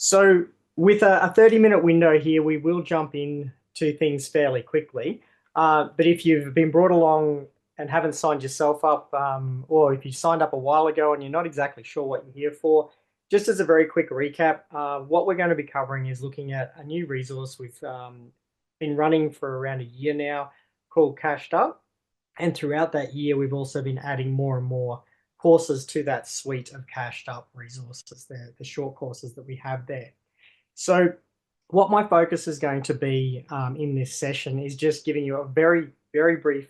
So with a 30-minute window here, we will jump in to things fairly quickly. But if you've been brought along and haven't signed yourself up, or if you signed up a while ago and you're not exactly sure what you're here for, just as a very quick recap, what we're going to be covering is looking at a new resource we've been running for around a year now called Cashed Up. And throughout that year, we've also been adding more and more courses to that suite of cashed up resources, the short courses that we have there. So what my focus is going to be in this session is just giving you a very brief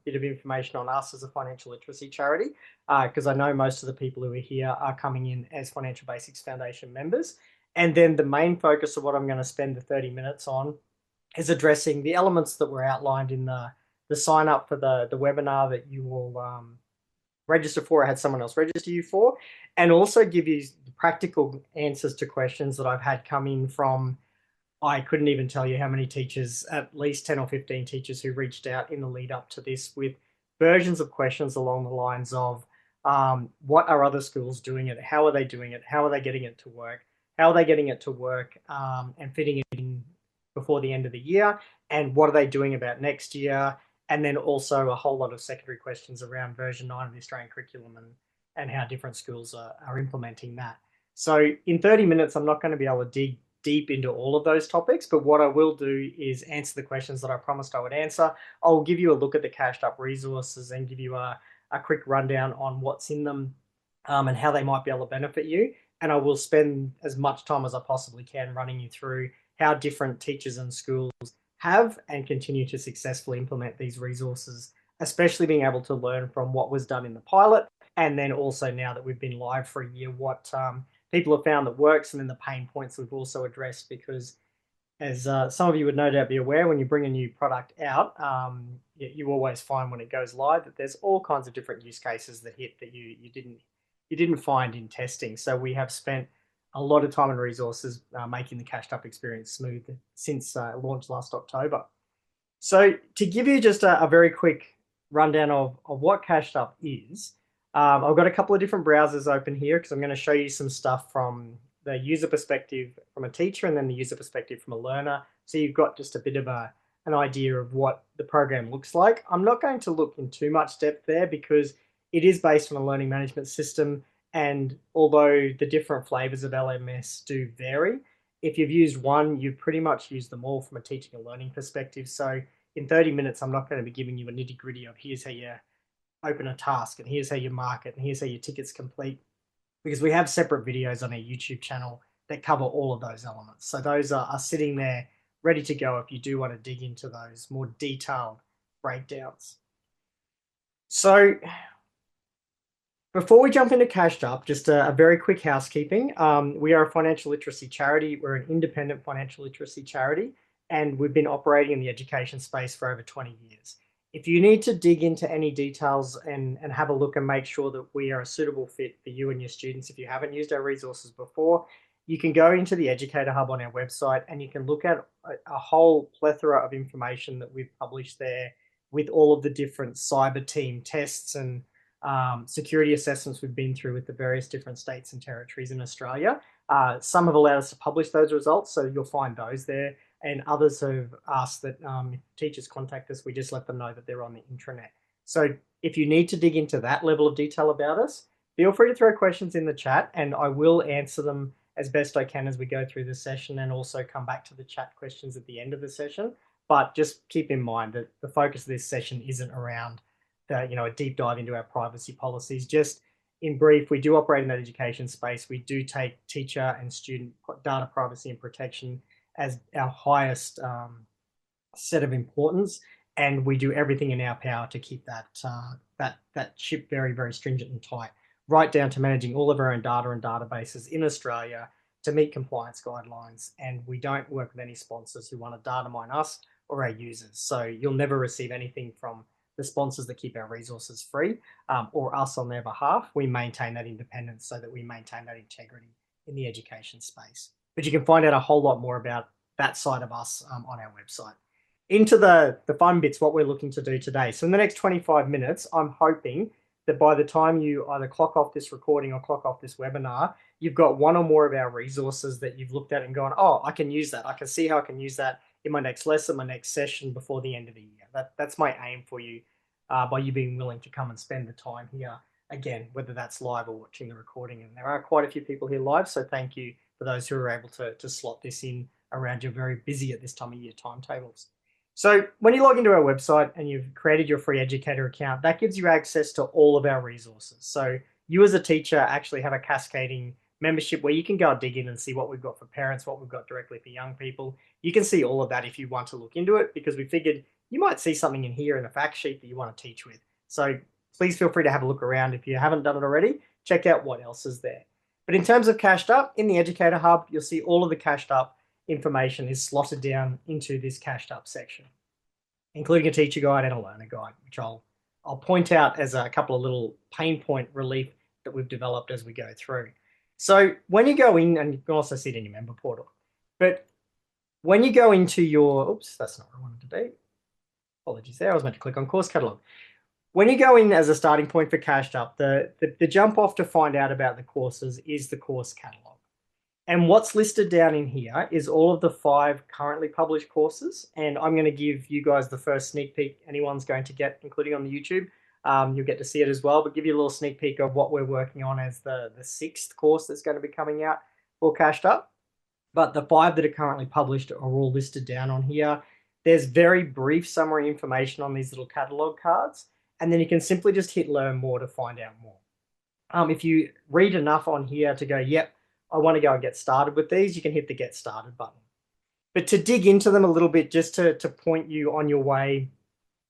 bit of information on us as a financial literacy charity, because I know most of the people who are here are coming in as Financial Basics Foundation members. And then the main focus of what I'm going to spend the 30 minutes on is addressing the elements that were outlined in the sign up for the webinar that you will register for, or had someone else register you for, and also give you practical answers to questions that I've had come in from, I couldn't even tell you how many teachers, at least 10 or 15 teachers who reached out in the lead up to this with versions of questions along the lines of, what are other schools doing it? How are they doing it? How are they getting it to work? How are they getting it to work and fitting it in before the end of the year? And what are they doing about next year? And then also a whole lot of secondary questions around version 9 of the Australian curriculum and how different schools are implementing that. So in 30 minutes, I'm not going to be able to dig deep into all of those topics, but what I will do is answer the questions that I promised I would answer. I'll give you a look at the cashed up resources and give you a quick rundown on what's in them and how they might be able to benefit you. And I will spend as much time as I possibly can running you through how different teachers and schools have and continue to successfully implement these resources, especially being able to learn from what was done in the pilot. And then also now that we've been live for a year, what people have found that works, and then the pain points we've also addressed, because as some of you would no doubt be aware, when you bring a new product out, you always find when it goes live that there's all kinds of different use cases that hit that you didn't find in testing. So we have spent a lot of time and resources making the cashed up experience smooth since launch last October. So to give you just a very quick rundown of what cashed up is, I've got a couple of different browsers open here because I'm going to show you some stuff from the user perspective from a teacher and then the user perspective from a learner. So you've got just a bit of an idea of what the program looks like. I'm not going to look in too much depth there because it is based on a learning management system. And although the different flavors of LMS do vary, if you've used one, you've pretty much used them all from a teaching and learning perspective. So in 30 minutes, I'm not going to be giving you a nitty gritty of here's how you open a task and here's how you mark it and here's how your tickets complete, because we have separate videos on our YouTube channel that cover all of those elements. So those are sitting there ready to go if you do want to dig into those more detailed breakdowns. So before we jump into Cashed Up, just a very quick housekeeping. We are a financial literacy charity. We're an independent financial literacy charity, and we've been operating in the education space for over 20 years. If you need to dig into any details and have a look and make sure that we are a suitable fit for you and your students, if you haven't used our resources before, you can go into the Educator Hub on our website and you can look at a whole plethora of information that we've published there with all of the different cyber team tests and security assessments we've been through with the various different states and territories in Australia. Some have allowed us to publish those results, so you'll find those there. And others have asked that if teachers contact us, we just let them know that they're on the intranet. So if you need to dig into that level of detail about us, feel free to throw questions in the chat and I will answer them as best I can as we go through the session, and also come back to the chat questions at the end of the session. But just keep in mind that the focus of this session isn't around a deep dive into our privacy policies. Just in brief, we do operate in that education space. We do take teacher and student data privacy and protection as our highest set of importance, and we do everything in our power to keep that ship very, very stringent and tight, right down to managing all of our own data and databases in Australia to meet compliance guidelines. And we don't work with any sponsors who want to data mine us or our users. So you'll never receive anything from the sponsors that keep our resources free or us on their behalf. We maintain that independence so that we maintain that integrity in the education space. But you can find out a whole lot more about that side of us on our website. Into the fun bits, what we're looking to do today. So in the next 25 minutes, I'm hoping that by the time you either clock off this recording or clock off this webinar, you've got one or more of our resources that you've looked at and gone, oh, I can use that. I can see how I can use that in my next lesson, my next session before the end of the year. That's my aim for you by you being willing to come and spend the time here. Again, whether that's live or watching the recording. And there are quite a few people here live, so thank you for those who are able to slot this in around your very busy at this time of year timetables. So when you log into our website and you've created your free educator account, that gives you access to all of our resources. So you as a teacher actually have a cascading membership where you can go and dig in and see what we've got for parents, what we've got directly for young people. You can see all of that if you want to look into it, because we figured you might see something in here in the fact sheet that you want to teach with. So please feel free to have a look around. If you haven't done it already, check out what else is there. But in terms of Cashed Up, in the Educator Hub, you'll see all of the Cashed Up information is slotted down into this Cashed Up section, including a teacher guide and a learner guide, which I'll point out as a couple of little pain point relief that we've developed as we go through. So when you go in, and you can also see it in your member portal, but when you go into your, oops, that's not what I wanted to do. Apologies there, I was meant to click on course catalog. When you go in as a starting point for Cashed Up, the jump off to find out about the courses is the course catalog. And what's listed down in here is all of the 5 currently published courses. And I'm going to give you guys the first sneak peek anyone's going to get, including on the YouTube. You'll get to see it as well, but give you a little sneak peek of what we're working on as the 6th course that's going to be coming out for Cashed Up. But the 5 that are currently published are all listed down on here. There's very brief summary information on these little catalog cards. And then you can simply just hit learn more to find out more. If you read enough on here to go, yep, I want to go and get started with these, you can hit the get started button. But to dig into them a little bit, just to point you on your way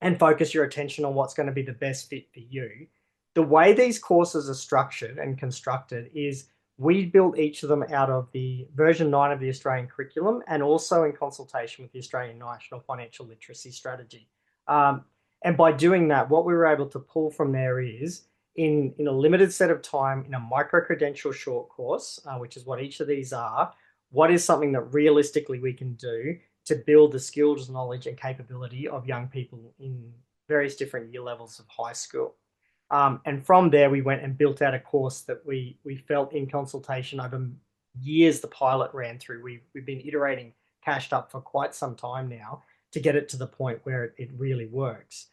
and focus your attention on what's going to be the best fit for you, the way these courses are structured and constructed is we built each of them out of the version 9 of the Australian curriculum and also in consultation with the Australian National Financial Literacy Strategy. And by doing that, what we were able to pull from there is in a limited set of time in a micro-credential short course, which is what each of these are, what is something that realistically we can do to build the skills, knowledge, and capability of young people in various different year levels of high school. And from there, we went and built out a course that we felt in consultation over years the pilot ran through. We've been iterating Cashed Up for quite some time now to get it to the point where it really works.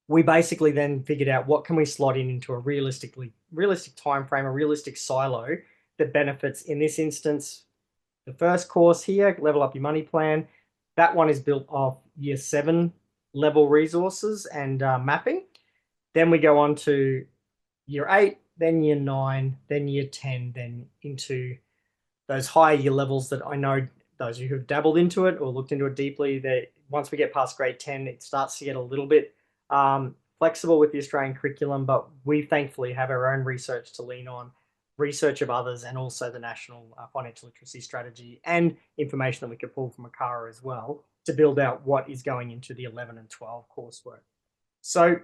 We basically then figured out what can we slot into a realistic time frame, a realistic silo that benefits, in this instance, the first course here, Level Up Your Money Plan. That one is built off year 7 level resources and mapping. Then we go on to year 8, then year 9, then year 10, then into those higher year levels that I know those of you who've dabbled into it or looked into it deeply, that once we get past grade 10, it starts to get a little bit flexible with the Australian curriculum, but we thankfully have our own research to lean on, research of others, and also the National Financial Literacy Strategy and information that we could pull from ACARA as well to build out what is going into the 11 and 12 coursework. So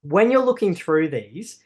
when you're looking through these,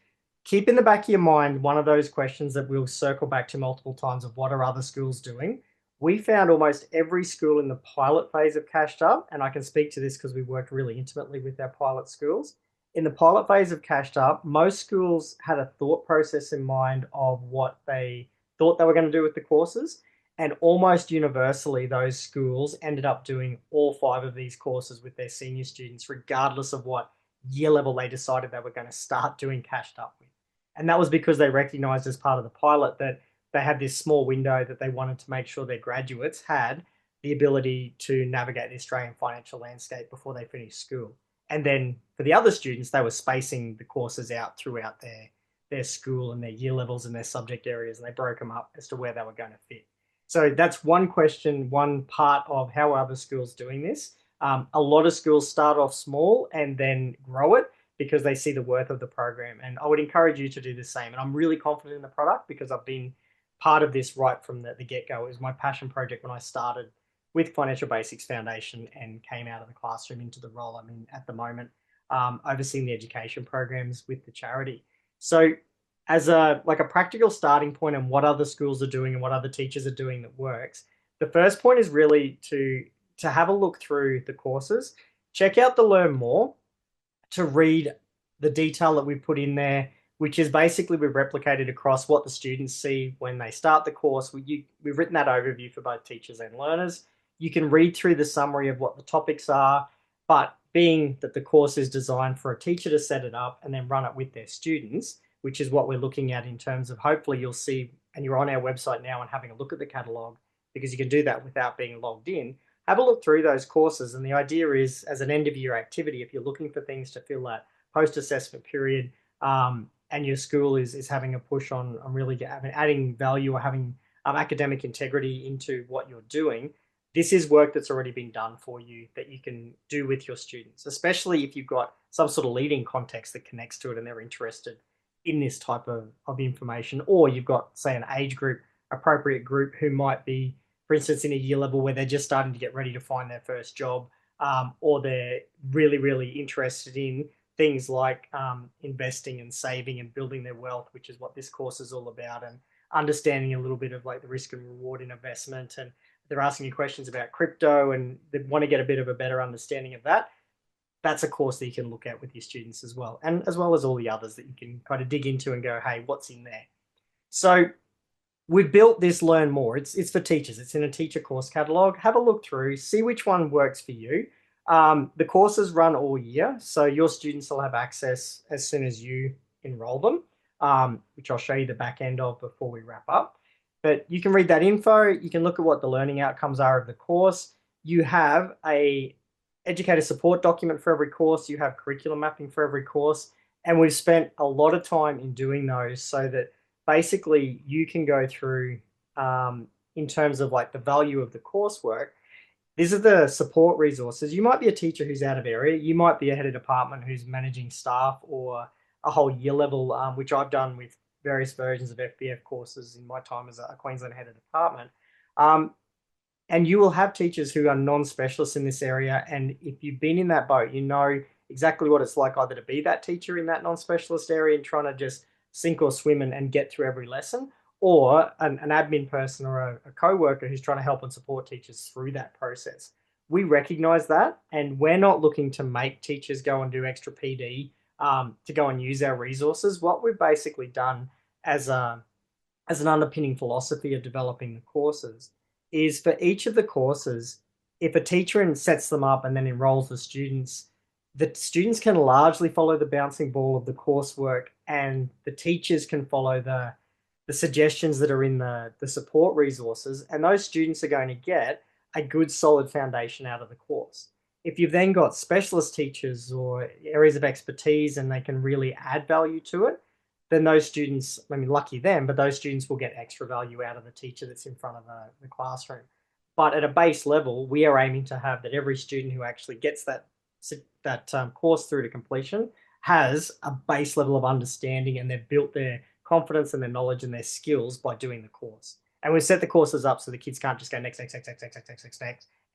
keep in the back of your mind one of those questions that we'll circle back to multiple times of what are other schools doing. We found almost every school in the pilot phase of Cashed Up, and I can speak to this because we worked really intimately with our pilot schools. In the pilot phase of Cashed Up, most schools had a thought process in mind of what they thought they were going to do with the courses, and almost universally those schools ended up doing all 5 of these courses with their senior students, regardless of what year level they decided they were going to start doing Cashed Up with. And that was because they recognized as part of the pilot that they had this small window that they wanted to make sure their graduates had the ability to navigate the Australian financial landscape before they finished school. And then for the other students, they were spacing the courses out throughout their school and their year levels and their subject areas, and they broke them up as to where they were going to fit. So that's one question, one part of how are other schools doing this. A lot of schools start off small and then grow it because they see the worth of the program. And I would encourage you to do the same. And I'm really confident in the product because I've been part of this right from the get-go. It was my passion project when I started with Financial Basics Foundation and came out of the classroom into the role I'm in at the moment, overseeing the education programs with the charity. So as a practical starting point on what other schools are doing and what other teachers are doing that works, the first point is really to have a look through the courses, check out the Learn More to read the detail that we put in there, which is basically we've replicated across what the students see when they start the course. We've written that overview for both teachers and learners. You can read through the summary of what the topics are, but being that the course is designed for a teacher to set it up and then run it with their students, which is what we're looking at in terms of hopefully you'll see, and you're on our website now and having a look at the catalogue, because you can do that without being logged in. Have a look through those courses. And the idea is, as an end of year activity, if you're looking for things to fill that post-assessment period, and your school is having a push on really adding value or having academic integrity into what you're doing, this is work that's already been done for you that you can do with your students, especially if you've got some sort of leading context that connects to it and they're interested in this type of information, or you've got, say, an age group, appropriate group who might be, for instance, in a year level where they're just starting to get ready to find their first job, or they're really, really interested in things like investing and saving and building their wealth, which is what this course is all about, and understanding a little bit of like the risk and reward in investment. And they're asking you questions about crypto and they want to get a bit of a better understanding of that. That's a course that you can look at with your students as well, and as well as all the others that you can kind of dig into and go, hey, what's in there? So we've built this Learn More. It's for teachers. It's in a teacher course catalog. Have a look through, see which one works for you. The courses run all year, so your students will have access as soon as you enroll them, which I'll show you the back end of before we wrap up. But you can read that info. You can look at what the learning outcomes are of the course. You have a educator support document for every course. You have curriculum mapping for every course. And we've spent a lot of time in doing those so that basically you can go through in terms of like the value of the coursework. These are the support resources. You might be a teacher who's out of area. You might be a head of department who's managing staff, or a whole year level, which I've done with various versions of FBF courses in my time as a Queensland head of department. And you will have teachers who are non-specialists in this area. And if you've been in that boat, you know exactly what it's like either to be that teacher in that non-specialist area and trying to just sink or swim and get through every lesson, or an admin person or a co-worker who's trying to help and support teachers through that process. We recognize that, and we're not looking to make teachers go and do extra PD to go and use our resources. What we've basically done as an underpinning philosophy of developing the courses is for each of the courses, if a teacher sets them up and then enrolls the students can largely follow the bouncing ball of the coursework, and the teachers can follow the suggestions that are in the support resources, and those students are going to get a good solid foundation out of the course. If you've then got specialist teachers or areas of expertise and they can really add value to it, then those students, I mean, lucky them, but those students will get extra value out of the teacher that's in front of the classroom. But at a base level, we are aiming to have that every student who actually gets that course through to completion has a base level of understanding, and they've built their confidence and their knowledge and their skills by doing the course. And we set the courses up so the kids can't just go next,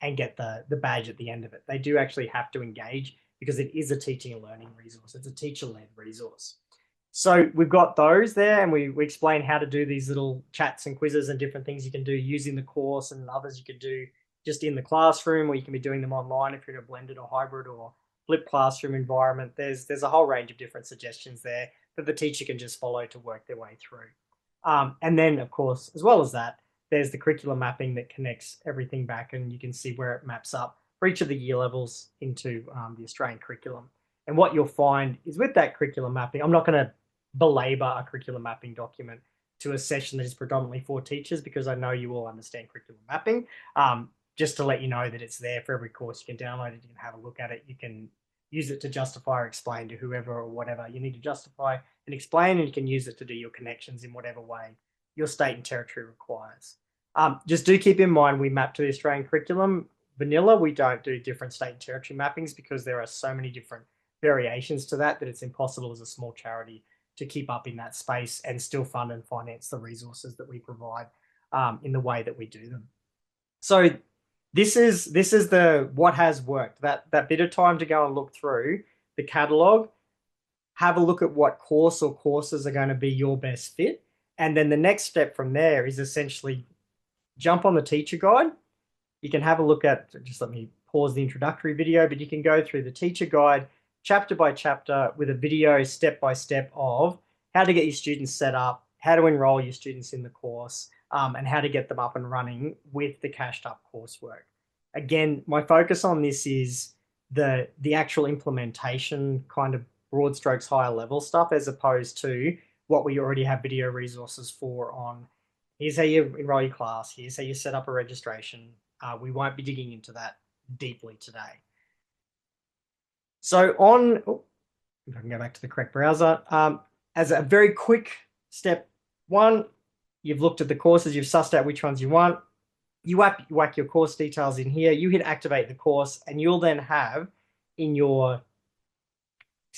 and get the badge at the end of it. They do actually have to engage because it is a teaching and learning resource. It's a teacher-led resource. So we've got those there, and we explain how to do these little chats and quizzes and different things you can do using the course, and others you could do just in the classroom, or you can be doing them online if you're in a blended or hybrid or flipped classroom environment. There's a whole range of different suggestions there that the teacher can just follow to work their way through. And then, of course, as well as that, there's the curriculum mapping that connects everything back, and you can see where it maps up for each of the year levels into the Australian curriculum. And what you'll find is with that curriculum mapping, I'm not going to belabor a curriculum mapping document to a session that is predominantly for teachers, because I know you all understand curriculum mapping. Just to let you know that it's there for every course. You can download it, you can have a look at it, you can use it to justify or explain to whoever or whatever you need to justify and explain, and you can use it to do your connections in whatever way your state and territory requires. Just do keep in mind, we map to the Australian curriculum vanilla. We don't do different state and territory mappings because there are so many different variations to that it's impossible as a small charity to keep up in that space and still fund and finance the resources that we provide in the way that we do them. So this is the what has worked. That bit of time to go and look through the catalog, have a look at what course or courses are going to be your best fit, and then the next step from there is essentially jump on the teacher guide. You can have a look at, just let me pause the introductory video, but you can go through the teacher guide, chapter by chapter with a video step by step of how to get your students set up, how to enroll your students in the course, and how to get them up and running with the cashed up coursework. Again, my focus on this is the actual implementation, kind of broad strokes, higher level stuff, as opposed to what we already have video resources for on here's how you enroll your class, here's how you set up a registration. We won't be digging into that deeply today. So on, if I can go back to the correct browser, as a very quick step one, you've looked at the courses, you've sussed out which ones you want. You whack your course details in here, you hit activate the course, and you'll then have in your,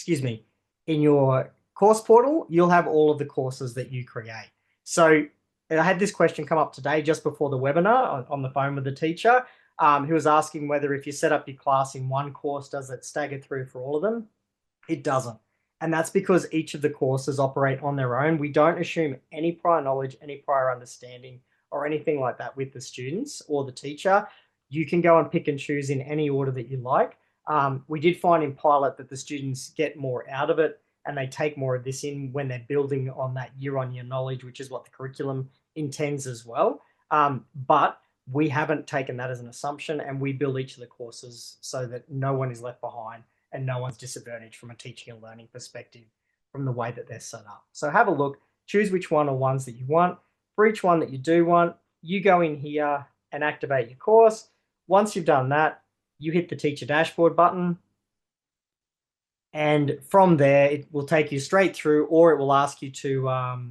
in your course portal, you'll have all of the courses that you create. So I had this question come up today just before the webinar on the phone with the teacher, who was asking whether if you set up your class in one course, does it stagger through for all of them? It doesn't. And that's because each of the courses operate on their own. We don't assume any prior knowledge, any prior understanding, or anything like that with the students or the teacher. You can go and pick and choose in any order that you like. We did find in pilot that the students get more out of it and they take more of this in when they're building on that year-on-year knowledge, which is what the curriculum intends as well. But we haven't taken that as an assumption, and we build each of the courses so that no one is left behind and no one's disadvantaged from a teaching and learning perspective from the way that they're set up. So have a look, choose which one or ones that you want. For each one that you do want, you go in here and activate your course. Once you've done that, you hit the teacher dashboard button. And from there, it will take you straight through, or it will ask you to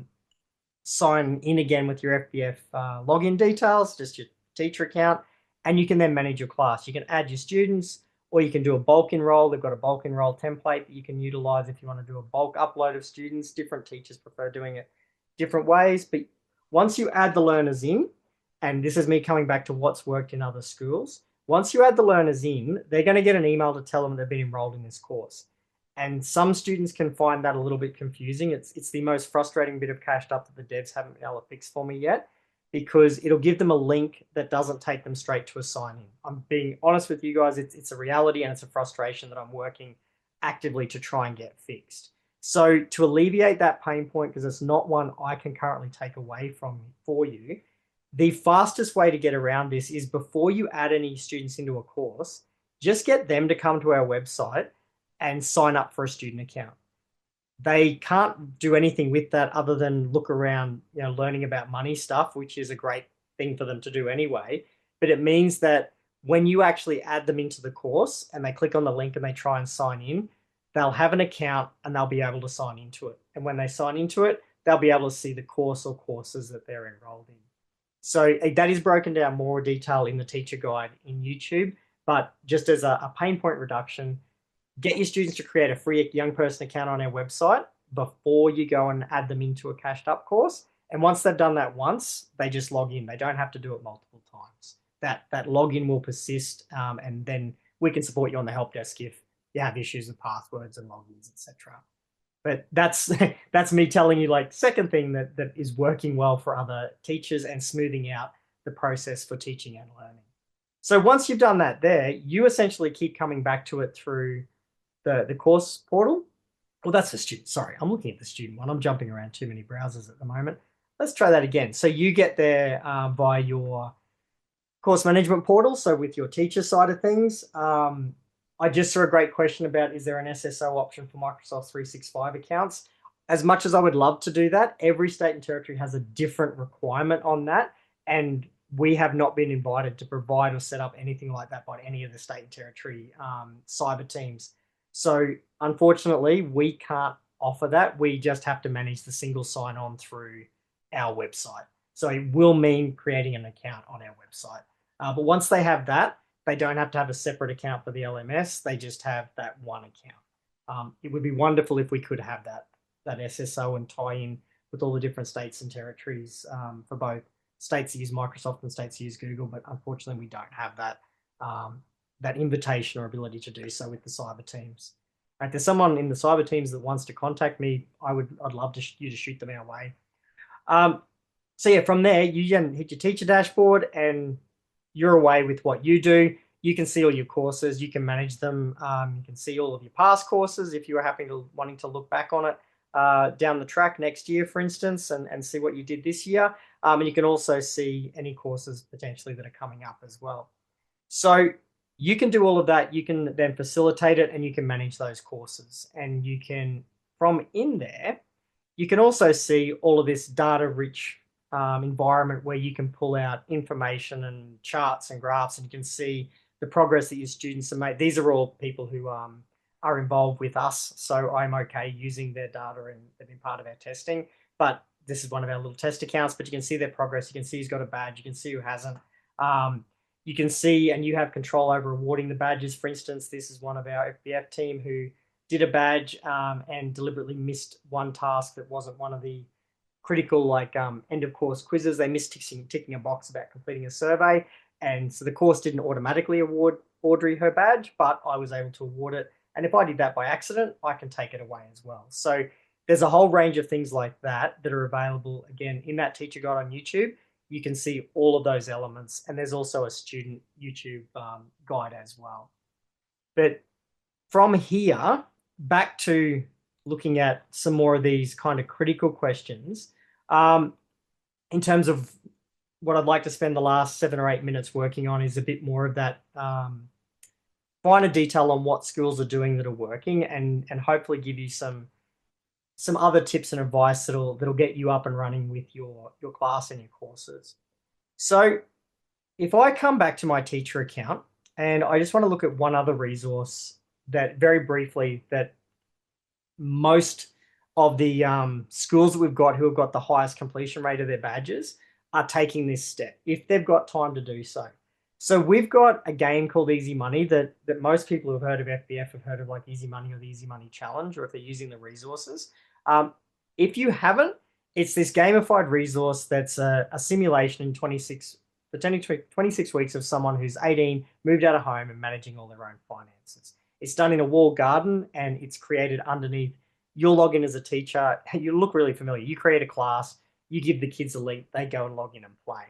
sign in again with your FBF login details, just your teacher account, and you can then manage your class. You can add your students, or you can do a bulk enroll. They've got a bulk enroll template that you can utilize if you want to do a bulk upload of students. Different teachers prefer doing it different ways, but once you add the learners in, and this is me coming back to what's worked in other schools, once you add the learners in, they're going to get an email to tell them they've been enrolled in this course. And some students can find that a little bit confusing. It's the most frustrating bit of cashed up that the devs haven't been able to fix for me yet, because it'll give them a link that doesn't take them straight to a sign in. I'm being honest with you guys, it's a reality and it's a frustration that I'm working actively to try and get fixed. So to alleviate that pain point, because it's not one I can currently take away from for you, the fastest way to get around this is before you add any students into a course, just get them to come to our website and sign up for a student account. They can't do anything with that other than look around, learning about money stuff, which is a great thing for them to do anyway. But it means that when you actually add them into the course and they click on the link and they try and sign in, they'll have an account and they'll be able to sign into it. And when they sign into it, they'll be able to see the course or courses that they're enrolled in. So that is broken down more detail in the teacher guide in YouTube, but just as a pain point reduction, get your students to create a free young person account on our website before you go and add them into a cashed up course. And once they've done that once, they just log in. They don't have to do it multiple times. That login will persist, and then we can support you on the help desk if you have issues with passwords and logins, etc. But that's me telling you, like, second thing that is working well for other teachers and smoothing out the process for teaching and learning. So once you've done that there, you essentially keep coming back to it through the course portal. Well, that's the student. Sorry, I'm looking at the student one. I'm jumping around too many browsers at the moment. Let's try that again. So you get there via your course management portal. So with your teacher side of things, I just saw a great question about, is there an SSO option for Microsoft 365 accounts? As much as I would love to do that, every state and territory has a different requirement on that. And we have not been invited to provide or set up anything like that by any of the state and territory cyber teams. So unfortunately, we can't offer that. We just have to manage the single sign-on through our website. So it will mean creating an account on our website. But once they have that, they don't have to have a separate account for the LMS. They just have that one account. It would be wonderful if we could have that SSO and tie in with all the different states and territories for both states that use Microsoft and states that use Google. But unfortunately, we don't have that that invitation or ability to do so with the cyber teams. Right, there's someone in the cyber teams that wants to contact me. I'd love you to shoot them our way. So yeah, from there, you hit your teacher dashboard and you're away with what you do. you can see all your courses, you can manage them. You can see all of your past courses if you are wanting to look back on it down the track next year, for instance, and see what you did this year. And you can also see any courses potentially that are coming up as well. So you can do all of that. You can then facilitate it and you can manage those courses. And you can, from in there, you can also see all of this data rich environment where you can pull out information and charts and graphs, and you can see the progress that your students have made. These are all people who are involved with us, so I'm okay using their data and they've been part of our testing. But this is one of our little test accounts, but you can see their progress. You can see who's got a badge. You can see who hasn't. You can see, and you have control over awarding the badges. For instance, this is one of our FBF team who did a badge and deliberately missed one task that wasn't one of the critical end of course quizzes. They missed ticking a box about completing a survey, and so the course didn't automatically award Audrey her badge, but I was able to award it. And if I did that by accident, I can take it away as well. So there's a whole range of things like that that are available again in that teacher guide on YouTube. You can see all of those elements, and there's also a student YouTube guide as well. But from here, back to looking at some more of these kind of critical questions, in terms of what I'd like to spend the last 7 or 8 minutes working on is a bit more of that finer detail on what schools are doing that are working, and hopefully give you some other tips and advice that'll get you up and running with your class and your courses. So if I come back to my teacher account, and I just want to look at one other resource that very briefly, that most of the schools that we've got who have got the highest completion rate of their badges are taking this step if they've got time to do so. So we've got a game called Easy Money that most people who've heard of FBF have heard of, like Easy Money or the Easy Money Challenge, or if they're using the resources. If you haven't, it's this gamified resource that's a simulation in 26 weeks of someone who's 18, moved out of home and managing all their own finances. It's done in a walled garden, and it's created underneath. You'll log in as a teacher. You look really familiar. You create a class, you give the kids a link, they go and log in and play.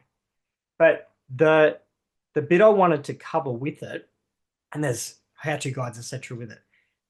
But the bit I wanted to cover with it, and there's how-to guides, etc. with it.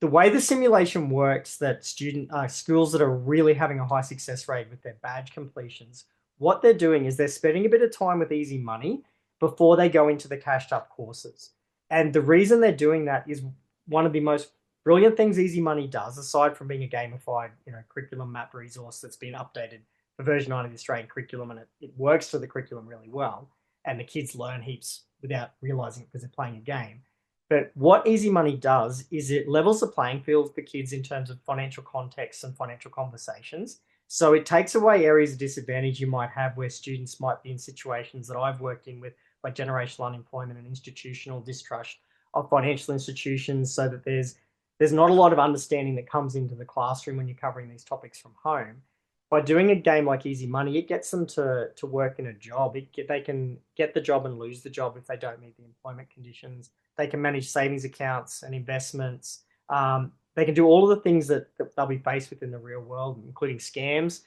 The way the simulation works, that schools that are really having a high success rate with their badge completions, what they're doing is they're spending a bit of time with Easy Money before they go into the cashed up courses. And the reason they're doing that is one of the most brilliant things Easy Money does, aside from being a gamified, curriculum map resource that's been updated for version 9 of the Australian curriculum, and it works for the curriculum really well, and the kids learn heaps without realizing it because they're playing a game. But what Easy Money does is it levels the playing field for kids in terms of financial context and financial conversations. So it takes away areas of disadvantage you might have where students might be in situations that I've worked in with, like generational unemployment and institutional distrust of financial institutions, so that there's not a lot of understanding that comes into the classroom when you're covering these topics from home. By doing a game like Easy Money, it gets them to work in a job. They can get the job and lose the job if they don't meet the employment conditions. They can manage savings accounts and investments. They can do all of the things that they'll be faced with in the real world, including scams.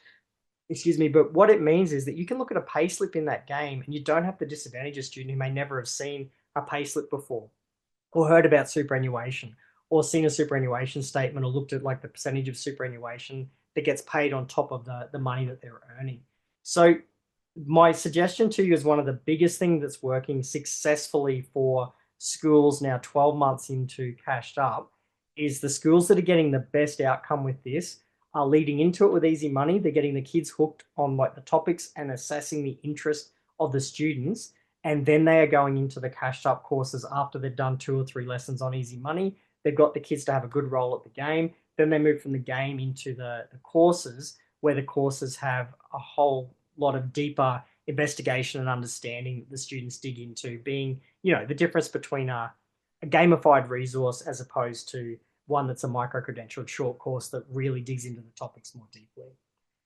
Excuse me. But what it means is that you can look at a payslip in that game, and you don't have to disadvantage a student who may never have seen a payslip before, or heard about superannuation, or seen a superannuation statement, or looked at like the percentage of superannuation that gets paid on top of the money that they're earning. So my suggestion to you is one of the biggest things that's working successfully for schools now 12 months into cashed up is the schools that are getting the best outcome with this are leading into it with Easy Money. They're getting the kids hooked on like the topics and assessing the interest of the students. And then they are going into the cashed up courses after they've done 2 or 3 lessons on Easy Money. They've got the kids to have a good role at the game. Then they move from the game into the courses, where the courses have a whole lot of deeper investigation and understanding that the students dig into, being, the difference between a gamified resource as opposed to one that's a micro-credential short course that really digs into the topics more deeply.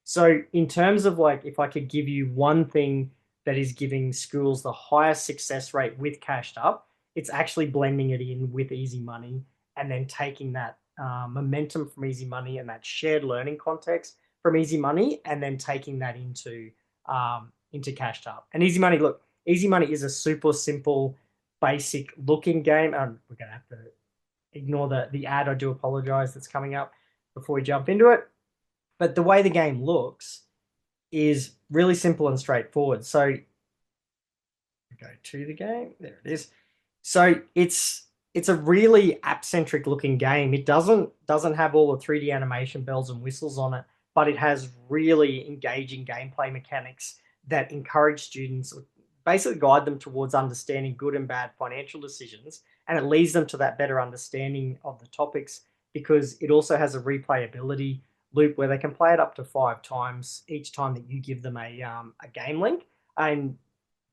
So in terms of like, if I could give you one thing that is giving schools the highest success rate with cashed up, it's actually blending it in with Easy Money, and then taking that momentum from Easy Money and that shared learning context from Easy Money, and then taking that into cashed up. And Easy Money, look, Easy Money is a super simple basic looking game. We're going to have to ignore the ad. I do apologize that's coming up before we jump into it. But the way the game looks is really simple and straightforward. So go to the game. There it is. So it's a really app-centric looking game. It doesn't have all the 3D animation bells and whistles on it, but it has really engaging gameplay mechanics that encourage students, basically guide them towards understanding good and bad financial decisions, and it leads them to that better understanding of the topics because it also has a replayability loop where they can play it up to 5 times each time that you give them a game link. And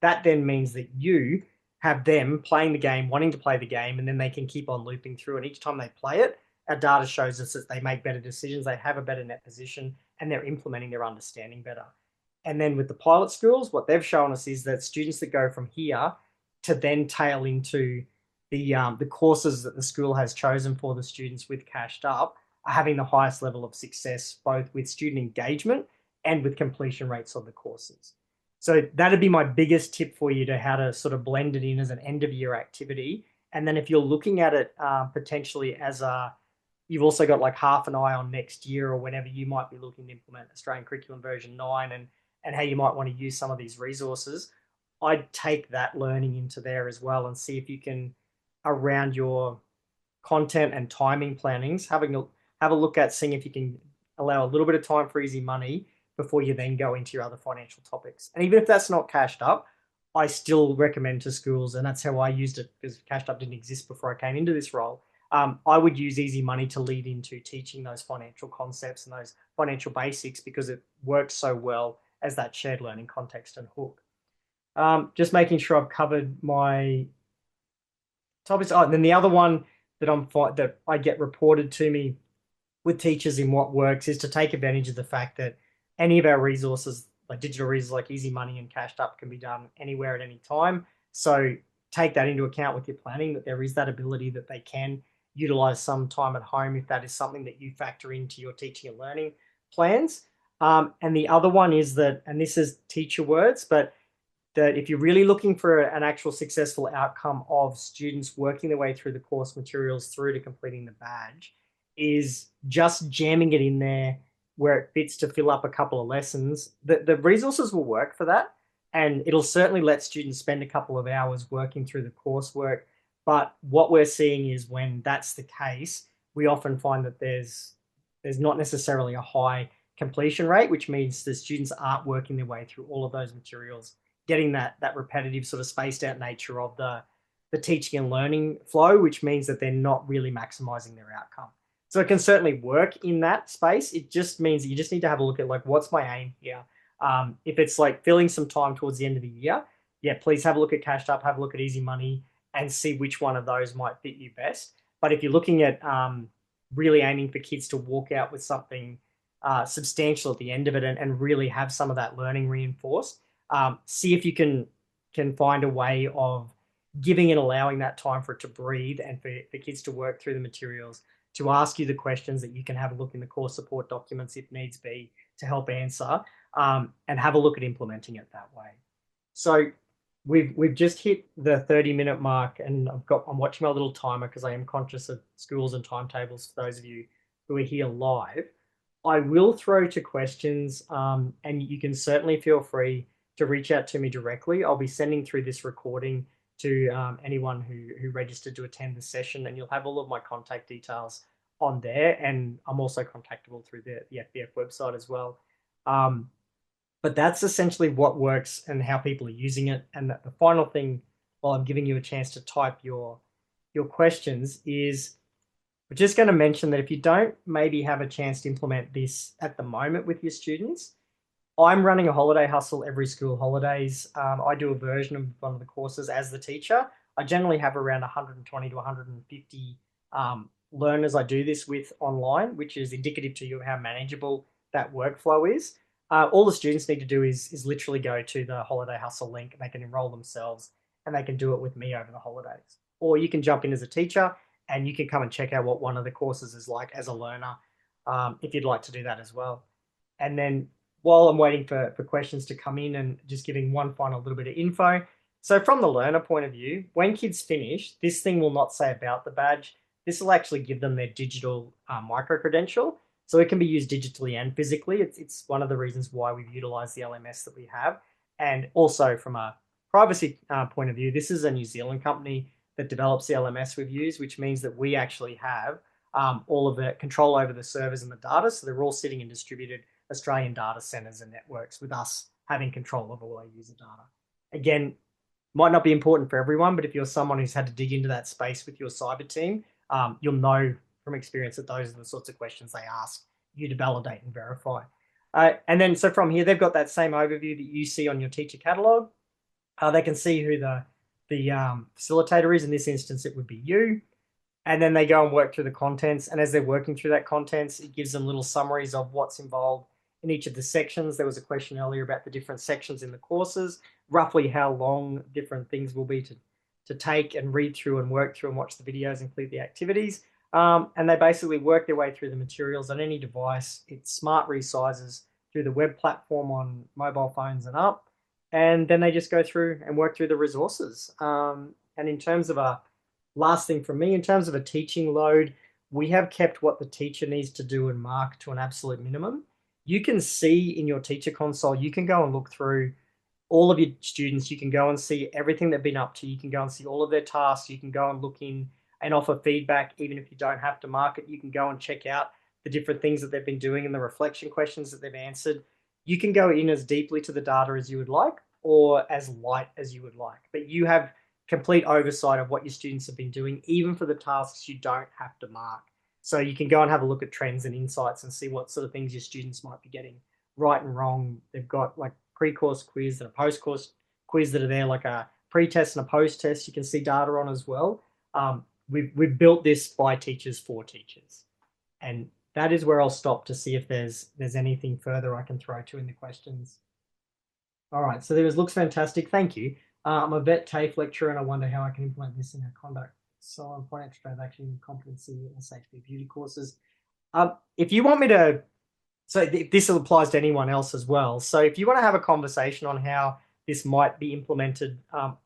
that then means that you have them playing the game, wanting to play the game, and then they can keep on looping through. And each time they play it, our data shows us that they make better decisions, they have a better net position, and they're implementing their understanding better. And then with the pilot schools, what they've shown us is that students that go from here to then tail into the courses that the school has chosen for the students with Cashed Up are having the highest level of success, both with student engagement and with completion rates of the courses. So that'd be my biggest tip for you to how to sort of blend it in as an end of year activity. And then if you're looking at it potentially as you've also got like half an eye on next year or whenever you might be looking to implement Australian Curriculum version 9 and how you might want to use some of these resources, I'd take that learning into there as well and see if you can, around your content and timing plannings, have a look at seeing if you can allow a little bit of time for easy money before you then go into your other financial topics. And even if that's not Cashed Up, I still recommend to schools, and that's how I used it because Cashed Up didn't exist before I came into this role. I would use easy money to lead into teaching those financial concepts and those financial basics because it works so well as that shared learning context and hook. Just making sure I've covered my topics. Oh, and then the other one that I get reported to me with teachers in what works is to take advantage of the fact that any of our resources, like digital resources like Easy Money and Cashed Up, can be done anywhere at any time. So take that into account with your planning, that there is that ability that they can utilize some time at home if that is something that you factor into your teaching and learning plans. And the other one is that, and this is teacher words, but that if you're really looking for an actual successful outcome of students working their way through the course materials through to completing the badge, is just jamming it in there where it fits to fill up a couple of lessons. The resources will work for that, and it'll certainly let students spend a couple of hours working through the coursework. But what we're seeing is when that's the case, we often find that there's not necessarily a high completion rate, which means the students aren't working their way through all of those materials, getting that repetitive sort of spaced out nature of the teaching and learning flow, which means that they're not really maximizing their outcome. So it can certainly work in that space. It just means that you just need to have a look at like, what's my aim here? If it's like filling some time towards the end of the year, yeah, please have a look at Cashed Up, have a look at Easy Money and see which one of those might fit you best. But if you're looking at really aiming for kids to walk out with something substantial at the end of it and really have some of that learning reinforced, see if you can find a way of giving and allowing that time for it to breathe and for kids to work through the materials, to ask you the questions that you can have a look in the course support documents if needs be to help answer, and have a look at implementing it that way. So we've just hit the 30-minute mark, and I'm watching my little timer because I am conscious of schools and timetables for those of you who are here live. I will throw to questions, and you can certainly feel free to reach out to me directly. I'll be sending through this recording to anyone who registered to attend the session, and you'll have all of my contact details on there. And I'm also contactable through the FBF website as well. But that's essentially what works and how people are using it. And the final thing, while I'm giving you a chance to type your questions, is we're just going to mention that if you don't maybe have a chance to implement this at the moment with your students, I'm running a holiday hustle every school holidays. I do a version of one of the courses as the teacher. I generally have around 120 to 150 learners I do this with online, which is indicative to you of how manageable that workflow is. All the students need to do is literally go to the holiday hustle link and they can enroll themselves and they can do it with me over the holidays. Or you can jump in as a teacher and you can come and check out what one of the courses is like as a learner, if you'd like to do that as well. And then while I'm waiting for questions to come in and just giving one final little bit of info, So from the learner point of view, when kids finish, this thing will not say about the badge. This will actually give them their digital micro-credential. So it can be used digitally and physically. It's one of the reasons why we've utilized the LMS that we have. And also from a privacy point of view, this is a New Zealand company that develops the LMS we've used, which means that we actually have all of the control over the servers and the data. So they're all sitting in distributed Australian data centers and networks with us having control over all our user data. Again, might not be important for everyone, but if you're someone who's had to dig into that space with your cyber team, you'll know from experience that those are the sorts of questions they ask you to validate and verify. And then, so from here, they've got that same overview that you see on your teacher catalog. They can see who the facilitator is. In this instance, it would be you. And then they go and work through the contents. And as they're working through that contents, it gives them little summaries of what's involved in each of the sections. There was a question earlier about the different sections in the courses, roughly how long different things will be to take and read through and work through and watch the videos and complete the activities. And they basically work their way through the materials on any device. It's smart resizes through the web platform on mobile phones and up. And then they just go through and work through the resources. And in terms of a last thing from me, in terms of a teaching load, we have kept what the teacher needs to do and mark to an absolute minimum. You can see in your teacher console, you can go and look through all of your students. You can go and see everything they've been up to. You can go and see all of their tasks. You can go and look in and offer feedback, even if you don't have to mark it. You can go and check out the different things that they've been doing and the reflection questions that they've answered. You can go in as deeply to the data as you would like or as light as you would like, but you have complete oversight of what your students have been doing, even for the tasks you don't have to mark. So you can go and have a look at trends and insights and see what sort of things your students might be getting right and wrong. They've got like pre-course quiz and a post-course quiz that are there, like a pre-test and a post-test you can see data on as well. We've built this by teachers for teachers. And that is where I'll stop to see if there's anything further I can throw to in the questions. All right, so there looks fantastic. Thank you. I'm a vet TAFE lecturer and I wonder how I can implement this in our conduct. So on financial transaction, competency, and safety of beauty courses. If you want me to, so this applies to anyone else as well. So if you want to have a conversation on how this might be implemented,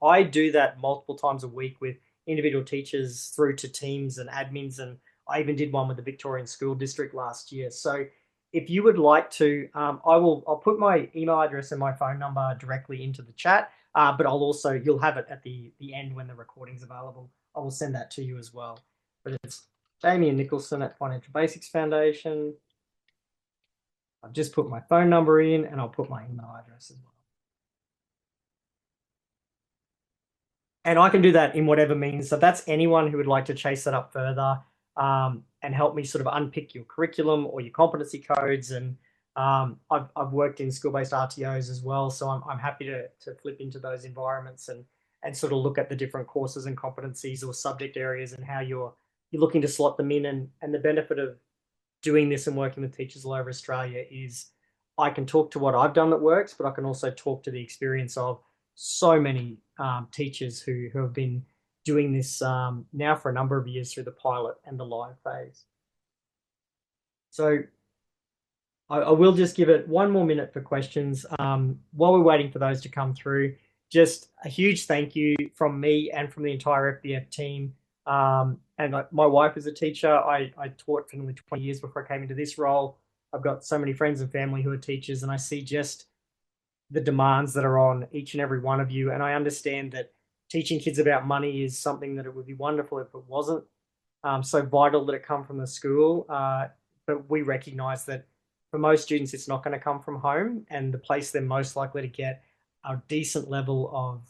I do that multiple times a week with individual teachers through to teams and admins. And I even did one with the Victorian School District last year. So if you would like to, I'll put my email address and my phone number directly into the chat, but you'll have it at the end when the recording's available. I will send that to you as well. But it's Damien Nicholson at Financial Basics Foundation. I've just put my phone number in and I'll put my email address as well. And I can do that in whatever means. So that's anyone who would like to chase that up further and help me sort of unpick your curriculum or your competency codes. And I've worked in school-based RTOs as well. So I'm happy to flip into those environments and sort of look at the different courses and competencies or subject areas and how you're looking to slot them in. And the benefit of doing this and working with teachers all over Australia is I can talk to what I've done that works, but I can also talk to the experience of so many teachers who have been doing this now for a number of years through the pilot and the live phase. So I will just give it one more minute for questions. While we're waiting for those to come through, just a huge thank you from me and from the entire FBF team. And my wife is a teacher. I taught for nearly 20 years before I came into this role. I've got so many friends and family who are teachers, and I see just the demands that are on each and every one of you. And I understand that teaching kids about money is something that it would be wonderful if it wasn't so vital that it come from the school. But we recognize that for most students, it's not going to come from home, and the place they're most likely to get a decent level of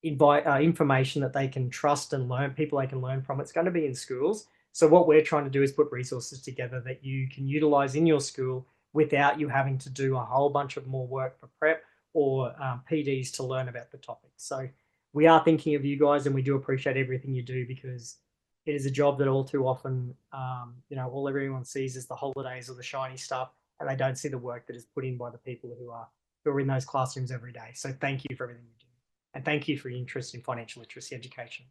information that they can trust and learn, people they can learn from, it's going to be in schools. So what we're trying to do is put resources together that you can utilize in your school without you having to do a whole bunch of more work for prep or PDs to learn about the topic. So we are thinking of you guys, and we do appreciate everything you do, because it is a job that all too often, all everyone sees is the holidays or the shiny stuff, and they don't see the work that is put in by the people who are in those classrooms every day. So thank you for everything you do. And thank you for your interest in financial literacy education.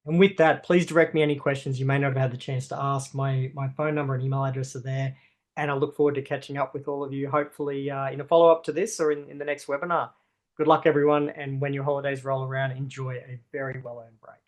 And with that, please direct me any questions you may not have had the chance to ask. My phone number and email address are there. And I look forward to catching up with all of you, hopefully in a follow-up to this or in the next webinar. Good luck, everyone. And when your holidays roll around, enjoy a very well-earned break.